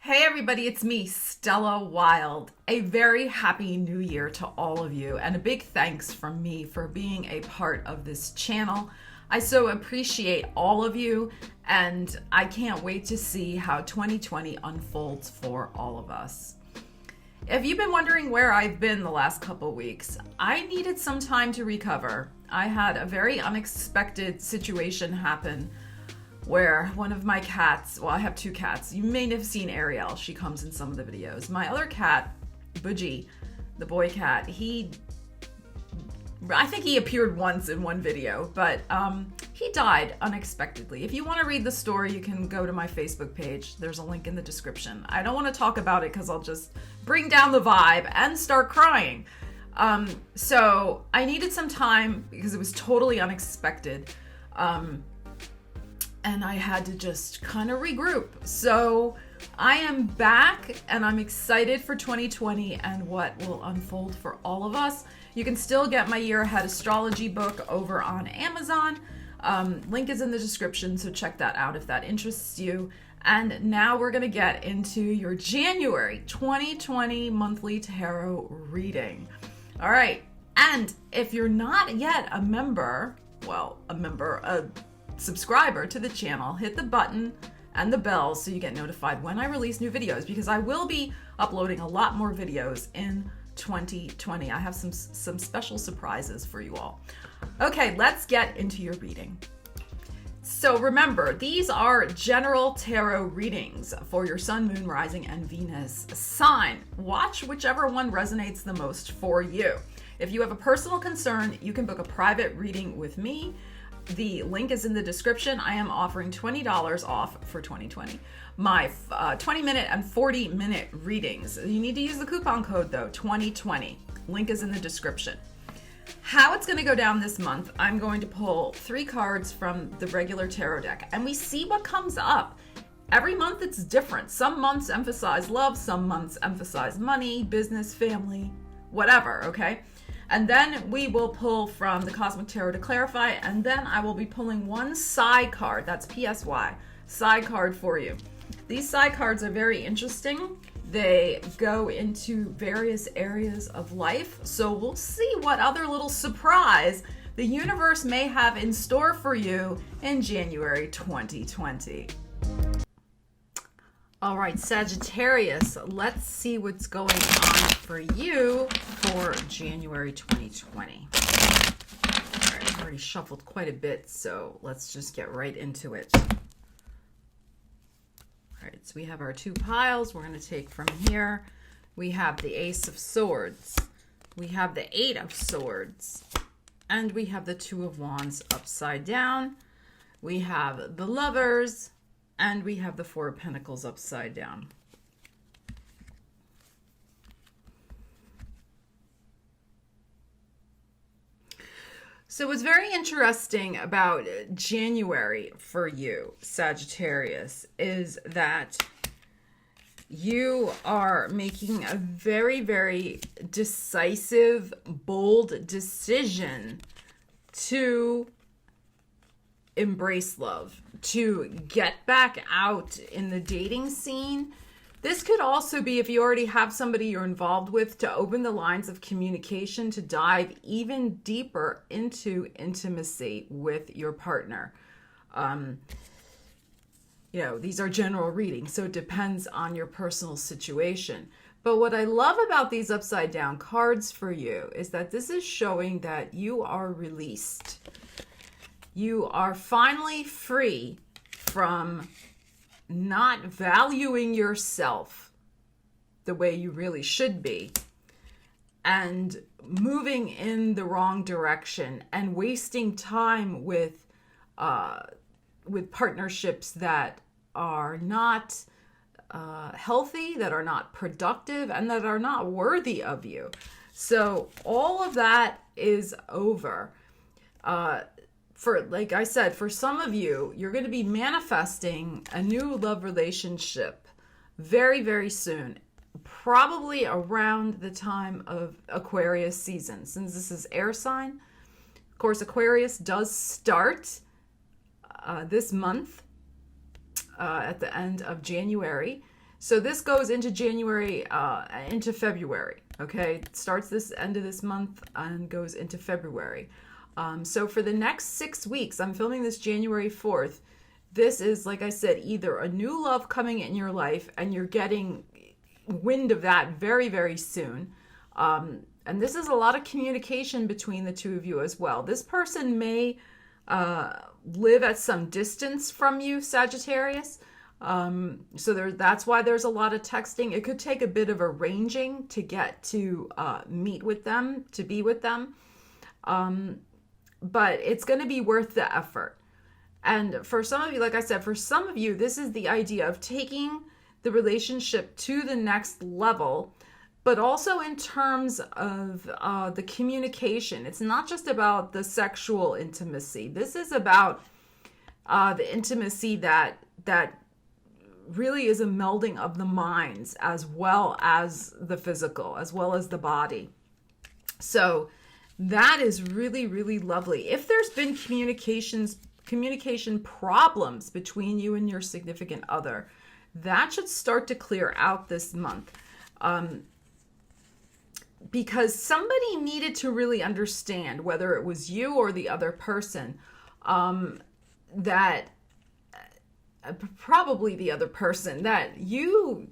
Hey everybody, it's me, Stella Wilde. A very happy new year to all of you, and a big thanks from me for being a part of this channel. I so appreciate all of you, and I can't wait to see how 2020 unfolds for all of us. If you've been wondering where I've been the last couple weeks, I needed some time to recover. I had a very unexpected situation happen where one of my cats, well, I have two cats. You may have seen Ariel. She comes in some of the videos. My other cat, Budgie, the boy cat, I think he appeared once in one video, but he died unexpectedly. If you want to read the story, you can go to my Facebook page. There's a link in the description. I don't want to talk about it because I'll just bring down the vibe and start crying. So I needed some time because it was totally unexpected. And I had to just kind of regroup. So I am back and I'm excited for 2020 and what will unfold for all of us. You can still get my Year Ahead Astrology book over on Amazon. Link is in the description, so check that out if that interests you. And now we're going to get into your January 2020 monthly tarot reading. All right. And if you're not yet a subscriber to the channel, hit the button and the bell so you get notified when I release new videos, because I will be uploading a lot more videos in 2020. I have some special surprises for you all. Okay, let's get into your reading. So remember, these are general tarot readings for your sun, moon, rising, and Venus sign. Watch whichever one resonates the most for you. If you have a personal concern, you can book a private reading with me. The link is in the description. I am offering $20 off for 2020. My 20-minute and 40-minute readings. You need to use the coupon code, though, 2020. Link is in the description. How it's going to go down this month, I'm going to pull 3 cards from the regular tarot deck, and we see what comes up. Every month it's different. Some months emphasize love, some months emphasize money, business, family, whatever, okay? And then we will pull from the Cosmic Tarot to clarify, and then I will be pulling one side card, that's PSY, side card for you. These side cards are very interesting. They go into various areas of life, so we'll see what other little surprise the universe may have in store for you in January 2020. All right, Sagittarius, let's see what's going on for you for January 2020. All right, I've already shuffled quite a bit, so let's just get right into it. All right, so we have our 2 piles. We're going to take from here. We have the Ace of Swords. We have the 8 of Swords. And we have the 2 of Wands upside down. We have the Lovers. And we have the 4 of Pentacles upside down. So what's very interesting about January for you, Sagittarius, is that you are making a very, very decisive, bold decision to embrace love, to get back out in the dating scene. This could also be, if you already have somebody you're involved with, to open the lines of communication to dive even deeper into intimacy with your partner. These are general readings, so it depends on your personal situation. But what I love about these upside down cards for you is that this is showing that you are released. You are finally free from not valuing yourself the way you really should be and moving in the wrong direction and wasting time with partnerships that are not healthy, that are not productive, and that are not worthy of you. So all of that is over. Like I said, for some of you, you're going to be manifesting a new love relationship very, very soon, probably around the time of Aquarius season, since this is air sign. Of course, Aquarius does start this month at the end of January. So this goes into January, into February, okay? It starts this end of this month and goes into February. So for the next 6 weeks, I'm filming this January 4th. This is, like I said, either a new love coming in your life and you're getting wind of that very, very soon. And this is a lot of communication between the two of you as well. This person may live at some distance from you, Sagittarius. So that's why there's a lot of texting. It could take a bit of arranging to get to meet with them, to be with them. But it's going to be worth the effort. And for some of you, like I said, for some of you, this is the idea of taking the relationship to the next level, but also in terms of the communication. It's not just about the sexual intimacy. This is about the intimacy that really is a melding of the minds as well as the physical, as well as the body. So that is really, really lovely. If there's been communication problems between you and your significant other, that should start to clear out this month. Because somebody needed to really understand, whether it was you or the other person, that probably the other person, that you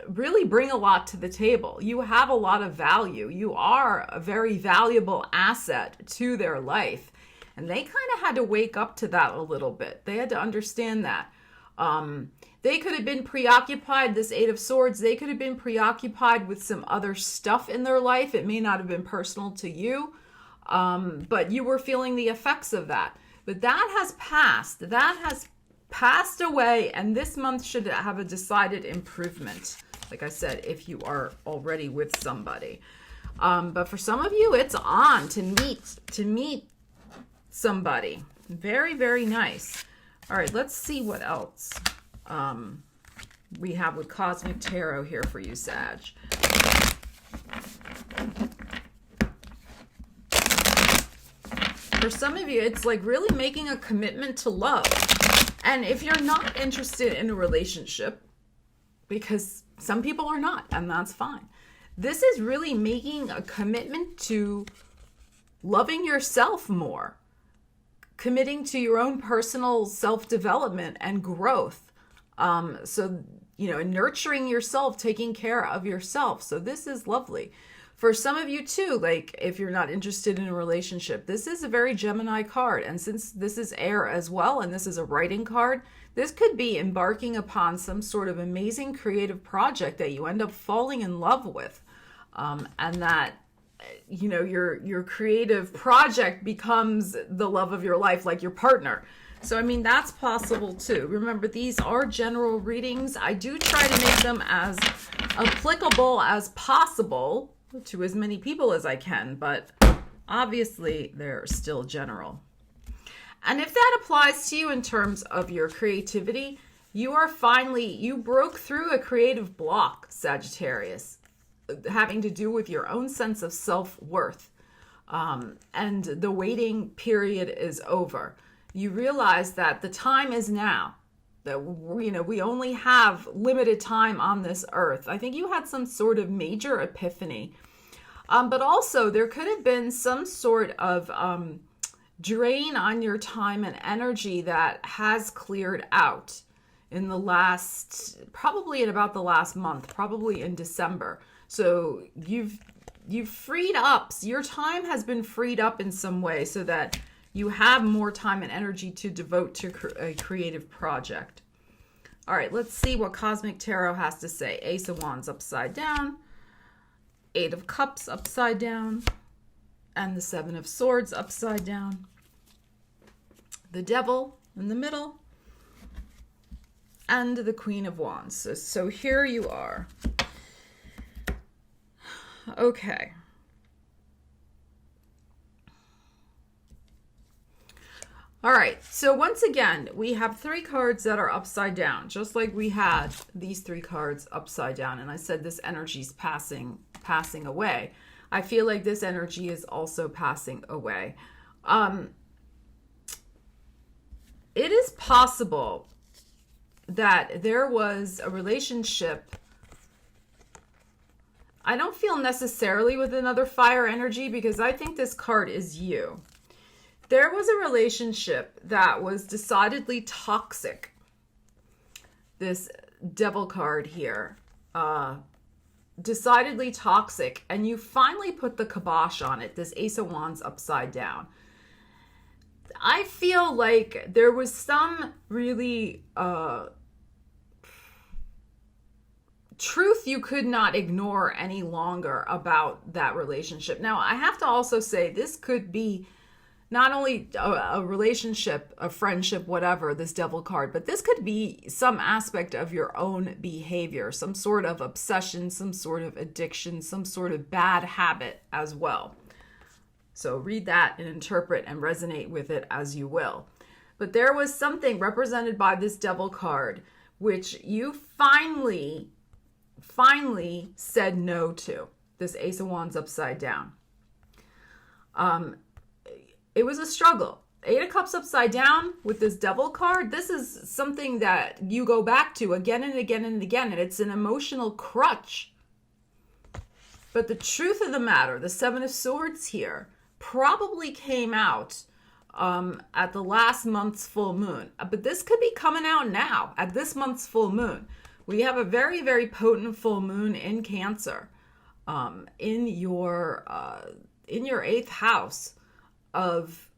really bring a lot to the table. You have a lot of value. You are a very valuable asset to their life. And they kind of had to wake up to that a little bit. They had to understand that. They could have been preoccupied, this Eight of Swords, they could have been preoccupied with some other stuff in their life. It may not have been personal to you, but you were feeling the effects of that. But that has passed. That has passed away, and this month should have a decided improvement. Like I said, if you are already with somebody. But for some of you, it's on to meet somebody. Very, very nice. All right, let's see what else we have with Cosmic Tarot here for you, Sag. For some of you, it's like really making a commitment to love. And if you're not interested in a relationship, because some people are not, and that's fine, this is really making a commitment to loving yourself more, committing to your own personal self-development and growth. So, nurturing yourself, taking care of yourself. So this is lovely. For some of you too, like if you're not interested in a relationship, this is a very Gemini card. And since this is air as well, and this is a writing card, this could be embarking upon some sort of amazing creative project that you end up falling in love with. And that, your creative project becomes the love of your life, like your partner. So, that's possible too. Remember, these are general readings. I do try to make them as applicable as possible to as many people as I can, but obviously they're still general. And if that applies to you in terms of your creativity, you broke through a creative block, Sagittarius, having to do with your own sense of self-worth. And the waiting period is over. You realize that the time is now, that, we only have limited time on this earth. I think you had some sort of major epiphany. But also there could have been some sort of drain on your time and energy that has cleared out in probably in about the last month, probably in December. So you've freed up, your time has been freed up in some way so that you have more time and energy to devote to a creative project. All right, let's see what Cosmic Tarot has to say. Ace of Wands upside down, Eight of Cups upside down, and the Seven of Swords upside down. The Devil in the middle, and the Queen of Wands. So here you are. Okay. All right, so once again, we have 3 cards that are upside down, just like we had these 3 cards upside down. And I said this energy is passing away. I feel like this energy is also passing away. It is possible that there was a relationship. I don't feel necessarily with another fire energy, because I think this card is you. There was a relationship that was decidedly toxic. This Devil card here, decidedly toxic, and you finally put the kibosh on it, this Ace of Wands upside down. I feel like there was some really truth you could not ignore any longer about that relationship. Now, I have to also say, this could be not only a relationship, a friendship, whatever, this Devil card, but this could be some aspect of your own behavior, some sort of obsession, some sort of addiction, some sort of bad habit as well. So read that and interpret and resonate with it as you will. But there was something represented by this Devil card which you finally said no to, this Ace of Wands upside down. It was a struggle. Eight of Cups upside down with this Devil card, this is something that you go back to again and again and again, and it's an emotional crutch. But the truth of the matter, the Seven of Swords here, probably came out at the last month's full moon. But this could be coming out now, at this month's full moon. We have a very, very potent full moon in Cancer, in your 8th house of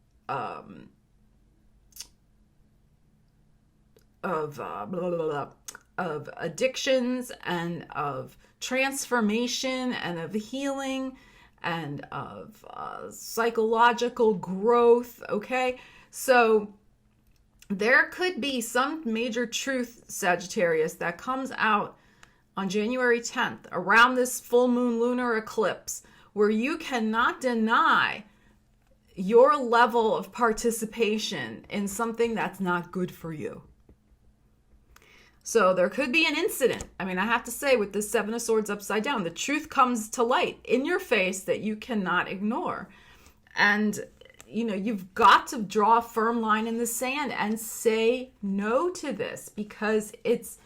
addictions and of transformation and of healing and of psychological growth. Okay, so there could be some major truth, Sagittarius, that comes out on January 10th around this full moon lunar eclipse, where you cannot deny your level of participation in something that's not good for you. So there could be an incident. I mean, I have to say, with this Seven of Swords upside down, the truth comes to light in your face that you cannot ignore. And, you know, you've got to draw a firm line in the sand and say no to this, because it's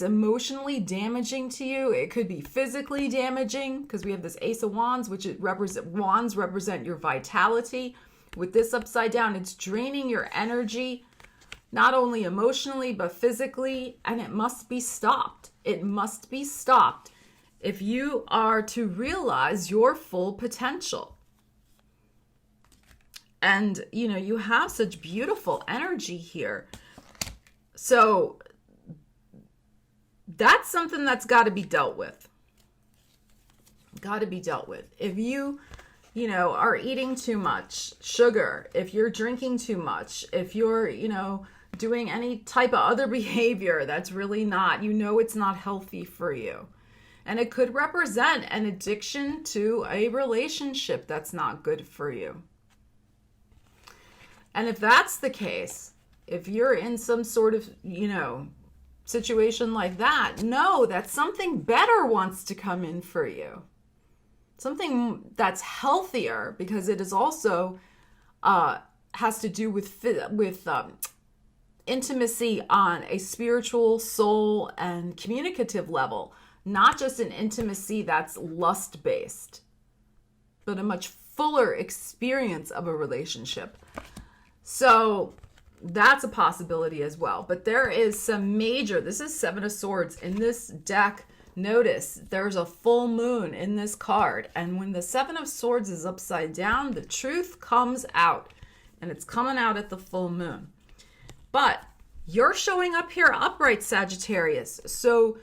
emotionally damaging to you. It could be physically damaging, because we have this Ace of Wands, which wands represent your vitality. With this upside down, it's draining your energy, not only emotionally, but physically, and it must be stopped. It must be stopped if you are to realize your full potential. And, you know, you have such beautiful energy here. So that's something that's got to be dealt with. Got to be dealt with. If you are eating too much sugar, if you're drinking too much, if you're, doing any type of other behavior that's really not, it's not healthy for you. And it could represent an addiction to a relationship that's not good for you. And if that's the case, if you're in some sort of, situation like that, know that something better wants to come in for you. Something that's healthier, because it is also has to do with intimacy on a spiritual, soul, and communicative level. Not just an intimacy that's lust-based, but a much fuller experience of a relationship. So that's a possibility as well. But there is some major, this is Seven of Swords in this deck. Notice there's a full moon in this card. And when the Seven of Swords is upside down, the truth comes out. And it's coming out at the full moon. But you're showing up here upright, Sagittarius. So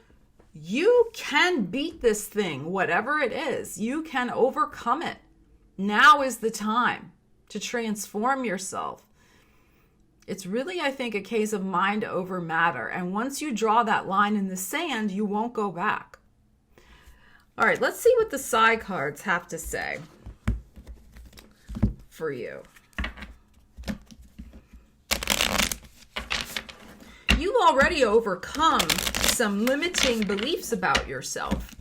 you can beat this thing, whatever it is. You can overcome it. Now is the time to transform yourself. It's really, I think, a case of mind over matter. And once you draw that line in the sand, you won't go back. All right, let's see what the side cards have to say for you. You've already overcome some limiting beliefs about yourself.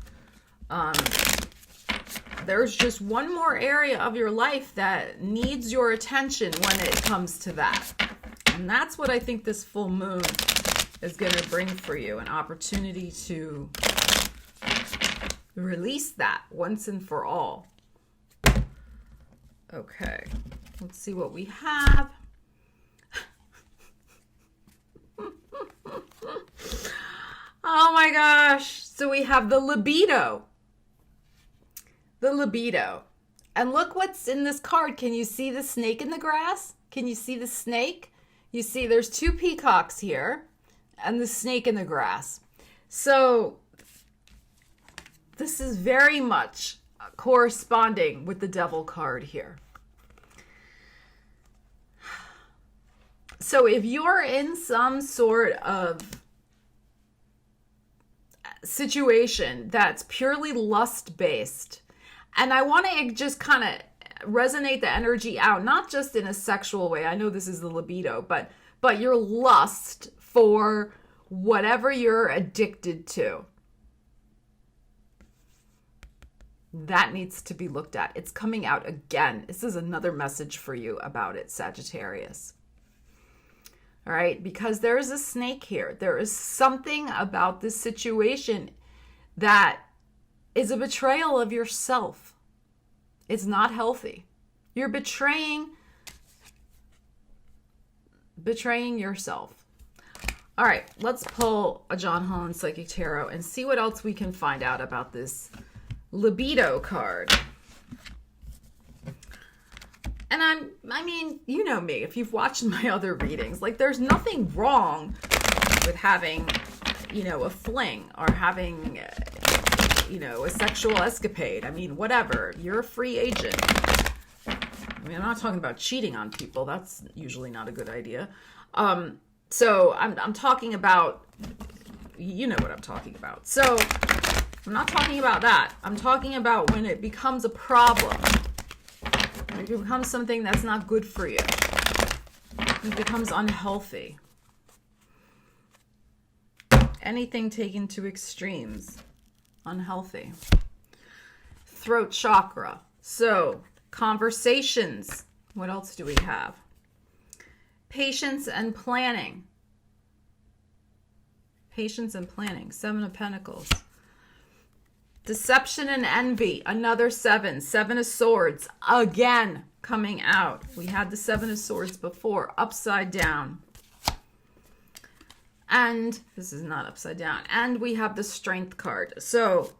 There's just one more area of your life that needs your attention when it comes to that. And that's what I think this full moon is going to bring for you an opportunity to release that once and for all. Okay, let's see what we have. Oh my gosh. So we have the libido. The libido. And look what's in this card. Can you see the snake in the grass? Can you see the snake? You see there's two peacocks here and the snake in the grass. So this is very much corresponding with the devil card here. So if you're in some sort of situation that's purely lust-based, and I want to just kind of resonate the energy out, not just in a sexual way. I know this is the libido, but your lust for whatever you're addicted to. That needs to be looked at. It's coming out again. This is another message for you about it, Sagittarius. All right, because there is a snake here. There is something about this situation that is a betrayal of yourself. It's not healthy. You're betraying yourself. All right, let's pull a John Holland Psychic Tarot and see what else we can find out about this libido card. And I mean, you know me, if you've watched my other readings, like there's nothing wrong with having, a fling or having, a sexual escapade. I mean, whatever. You're a free agent. I mean, I'm not talking about cheating on people. That's usually not a good idea. So I'm talking about, you know what I'm talking about. So I'm not talking about that. I'm talking about when it becomes a problem. It becomes something that's not good for you. It becomes unhealthy. Anything taken to extremes, unhealthy. Throat chakra. So, conversations. What else do we have? Patience and planning. Patience and planning. 7 of Pentacles. Deception and envy, another 7. 7 of Swords, again, coming out. We had the 7 of Swords before, upside down. And this is not upside down. And we have the Strength card. So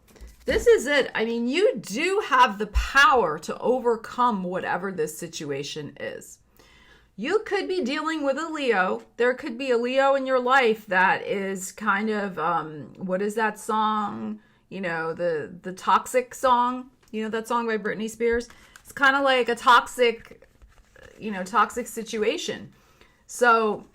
this is it. I mean, you do have the power to overcome whatever this situation is. You could be dealing with a Leo. There could be a Leo in your life that is kind of, what is that song? The Toxic song, that song by Britney Spears. It's kind of like a toxic situation. So,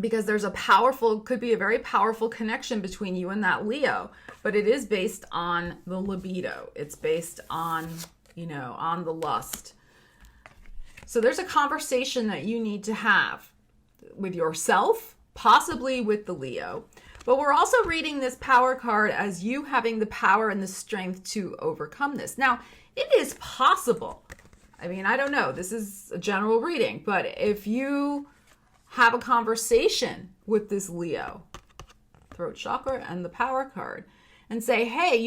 because there's could be a very powerful connection between you and that Leo, but it is based on the libido. It's based on, on the lust. So there's a conversation that you need to have with yourself, possibly with the Leo. But we're also reading this power card as you having the power and the strength to overcome this. Now, it is possible. I mean, I don't know. This is a general reading. But if you have a conversation with this Leo, throat chakra and the power card, and say, hey,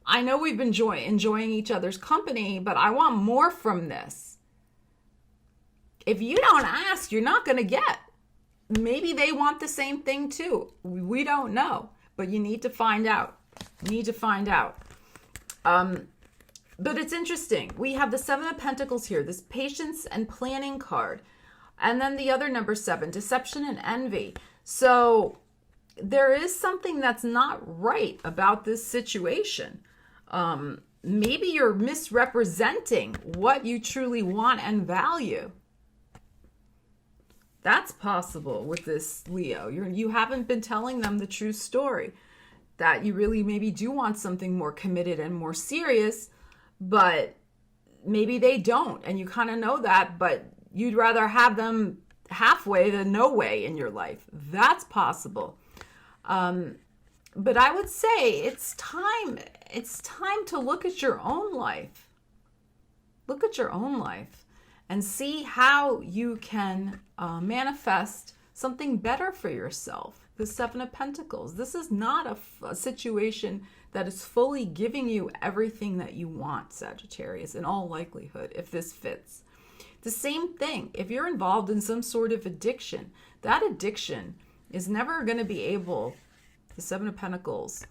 I know we've been enjoying each other's company, but I want more from this. If you don't ask, you're not going to get. Maybe they want the same thing too. We don't know, but you need to find out. But it's interesting. We have the 7 of Pentacles here, this patience and planning card. And then the other number 7, deception and envy. So there is something that's not right about this situation. Maybe you're misrepresenting what you truly want and value. That's possible with this Leo. You haven't been telling them the true story. That you really maybe do want something more committed and more serious, but maybe they don't. And you kind of know that, but you'd rather have them halfway than no way in your life. That's possible. But I would say it's time to look at your own life. Look at your own life and see how you can manifest something better for yourself. The Seven of Pentacles. This is not a situation that is fully giving you everything that you want, Sagittarius, in all likelihood, if this fits. The same thing, if you're involved in some sort of addiction, that addiction is never going to be able, the Seven of Pentacles,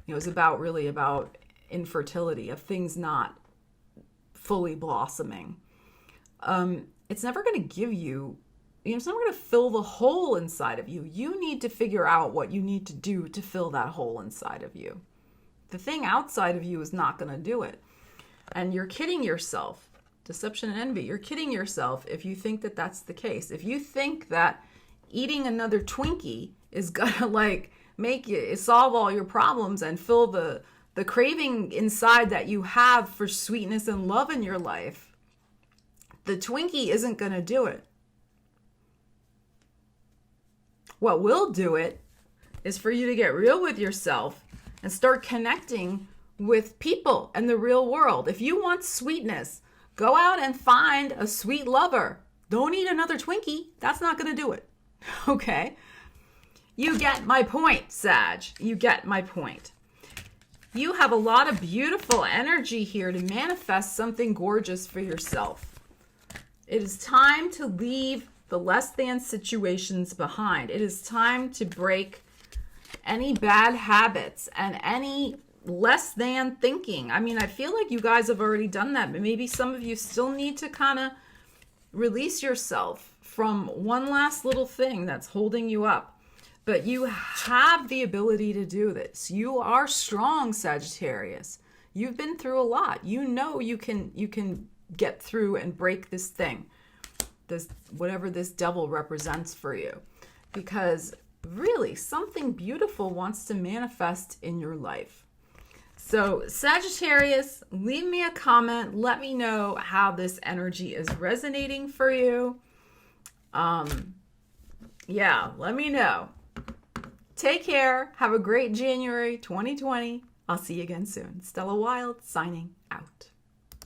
is really about infertility, of things not fully blossoming. It's never going to give you, it's never going to fill the hole inside of you. You need to figure out what you need to do to fill that hole inside of you. The thing outside of you is not going to do it. And you're kidding yourself. Deception and envy. You're kidding yourself if you think that that's the case. If you think that eating another Twinkie is going to make you solve all your problems and fill the craving inside that you have for sweetness and love in your life, the Twinkie isn't going to do it. What will do it is for you to get real with yourself and start connecting with people and the real world. If you want sweetness, go out and find a sweet lover. Don't eat another Twinkie. That's not going to do it. Okay? You get my point, Sag. You get my point. You have a lot of beautiful energy here to manifest something gorgeous for yourself. It is time to leave the less than situations behind. It is time to break any bad habits and any less than thinking. I mean, I feel like you guys have already done that, but maybe some of you still need to kind of release yourself from one last little thing that's holding you up. But you have the ability to do this. You are strong, Sagittarius. You've been through a lot. You know you can get through and break this thing, this whatever this devil represents for you, because really something beautiful wants to manifest in your life. So Sagittarius, leave me a comment. Let me know how this energy is resonating for you. Yeah, let me know. Take care. Have a great January 2020. I'll see you again soon. Stella Wilde signing out.